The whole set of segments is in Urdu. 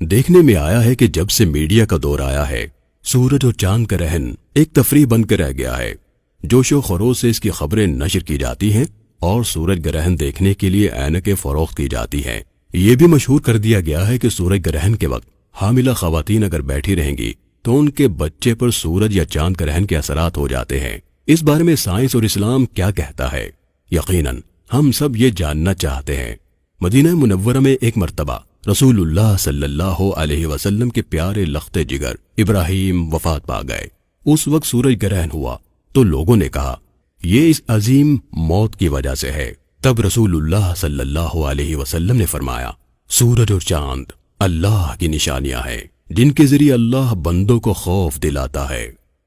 دیکھنے میں آیا ہے کہ جب سے میڈیا کا دور آیا ہے، سورج اور چاند کا رہن ایک تفریح بن کے رہ گیا ہے۔ جوش و خروش سے اس کی خبریں نشر کی جاتی ہیں اور سورج گرہن دیکھنے کے لیے اینکیں فروخت کی جاتی ہیں۔ یہ بھی مشہور کر دیا گیا ہے کہ سورج گرہن کے وقت حاملہ خواتین اگر بیٹھی رہیں گی تو ان کے بچے پر سورج یا چاند گرہن کے اثرات ہو جاتے ہیں۔ اس بارے میں سائنس اور اسلام کیا کہتا ہے؟ یقیناً ہم سب یہ جاننا چاہتے ہیں۔ مدینہ منورہ میں ایک مرتبہ رسول اللہ صلی اللہ علیہ وسلم کے پیارے لخت جگر ابراہیم وفات پا گئے۔ اس وقت سورج گرہن ہوا تو لوگوں نے کہا یہ اس عظیم موت کی وجہ سے ہے۔ تب رسول اللہ صلی اللہ علیہ وسلم نے فرمایا سورج اور چاند اللہ کی نشانیاں ہیں جن کے ذریعے اللہ بندوں کو خوف دلاتا ہے۔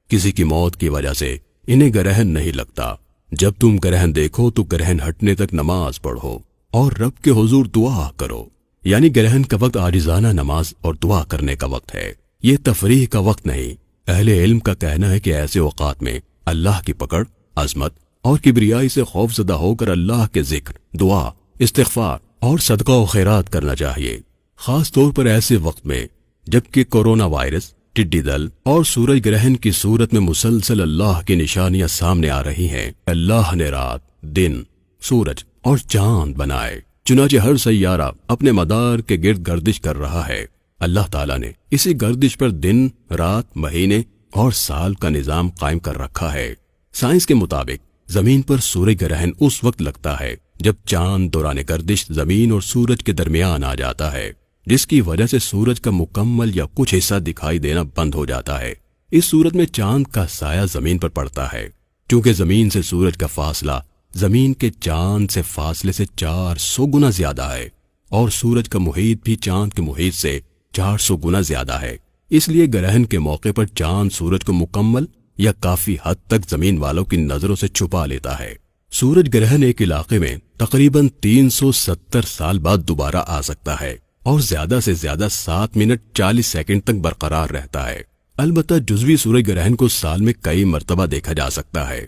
کسی کی موت کی وجہ سے انہیں گرہن نہیں لگتا۔ جب تم گرہن دیکھو تو گرہن ہٹنے تک نماز پڑھو اور رب کے حضور دعا کرو، یعنی گرہن کا وقت عاجزانہ نماز اور دعا کرنے کا وقت ہے، یہ تفریح کا وقت نہیں۔ اہل علم کا کہنا ہے کہ ایسے اوقات میں اللہ کی پکڑ، عظمت اور کبریائی سے خوف زدہ ہو کر اللہ کے ذکر، دعا، استغفار اور صدقہ و خیرات کرنا چاہیے، خاص طور پر ایسے وقت میں جبکہ کورونا وائرس، ٹڈی دل اور سورج گرہن کی صورت میں مسلسل اللہ کی نشانیاں سامنے آ رہی ہیں۔ اللہ نے رات، دن، سورج اور چاند بنائے، چنانچہ ہر سیارہ اپنے مدار کے گرد گردش کر رہا ہے۔ اللہ تعالیٰ نے اسی گردش پر دن، رات، مہینے اور سال کا نظام قائم کر رکھا ہے۔ سائنس کے مطابق زمین پر سورج گرہن اس وقت لگتا ہے جب چاند دوران گردش زمین اور سورج کے درمیان آ جاتا ہے، جس کی وجہ سے سورج کا مکمل یا کچھ حصہ دکھائی دینا بند ہو جاتا ہے۔ اس صورت میں چاند کا سایہ زمین پر پڑتا ہے۔ چونکہ زمین سے سورج کا فاصلہ زمین کے چاند سے فاصلے سے 400 گنا زیادہ ہے اور سورج کا محیط بھی چاند کے محیط سے 400 گنا زیادہ ہے، اس لیے گرہن کے موقع پر چاند سورج کو مکمل یا کافی حد تک زمین والوں کی نظروں سے چھپا لیتا ہے۔ سورج گرہن ایک علاقے میں تقریباً 370 سال بعد دوبارہ آ سکتا ہے اور زیادہ سے زیادہ 7 منٹ 40 سیکنڈ تک برقرار رہتا ہے۔ البتہ جزوی سورج گرہن کو سال میں کئی مرتبہ دیکھا جا سکتا ہے۔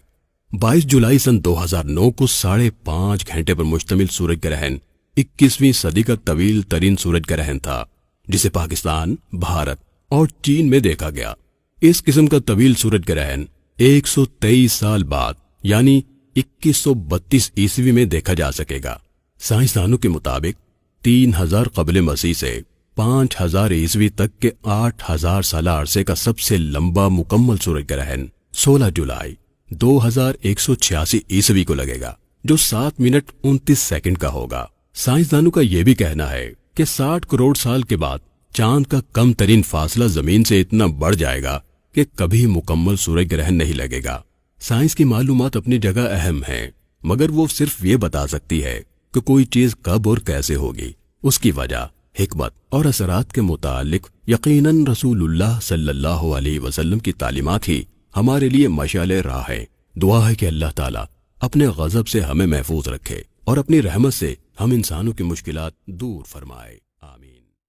22 جولائی سن 2009 کو 5.5 گھنٹے پر مشتمل سورج گرہن 21ویں صدی کا طویل ترین سورج گرہن تھا، جسے پاکستان، بھارت اور چین میں دیکھا گیا۔ اس قسم کا طویل سورج گرہن 123 سال بعد یعنی 2132 عیسوی میں دیکھا جا سکے گا۔ سائنسدانوں کے مطابق 3000 قبل مسیح سے 5000 عیسوی تک کے 8000 سالہ عرصے کا سب سے لمبا مکمل سورج گرہن 16 جولائی 2186 عیسوی کو لگے گا، جو 7 منٹ 29 سیکنڈ کا ہوگا۔ سائنسدانوں کا یہ بھی کہنا ہے کہ 60 کروڑ سال کے بعد چاند کا کم ترین فاصلہ زمین سے اتنا بڑھ جائے گا کہ کبھی مکمل سورج گرہن نہیں لگے گا۔ سائنس کی معلومات اپنی جگہ اہم ہیں، مگر وہ صرف یہ بتا سکتی ہے کہ کوئی چیز کب اور کیسے ہوگی۔ اس کی وجہ، حکمت اور اثرات کے متعلق یقیناً رسول اللہ صلی اللہ علیہ وسلم کی تعلیمات ہی ہمارے لیے مشعل راہ ہے۔ دعا ہے کہ اللہ تعالیٰ اپنے غضب سے ہمیں محفوظ رکھے اور اپنی رحمت سے ہم انسانوں کی مشکلات دور فرمائے۔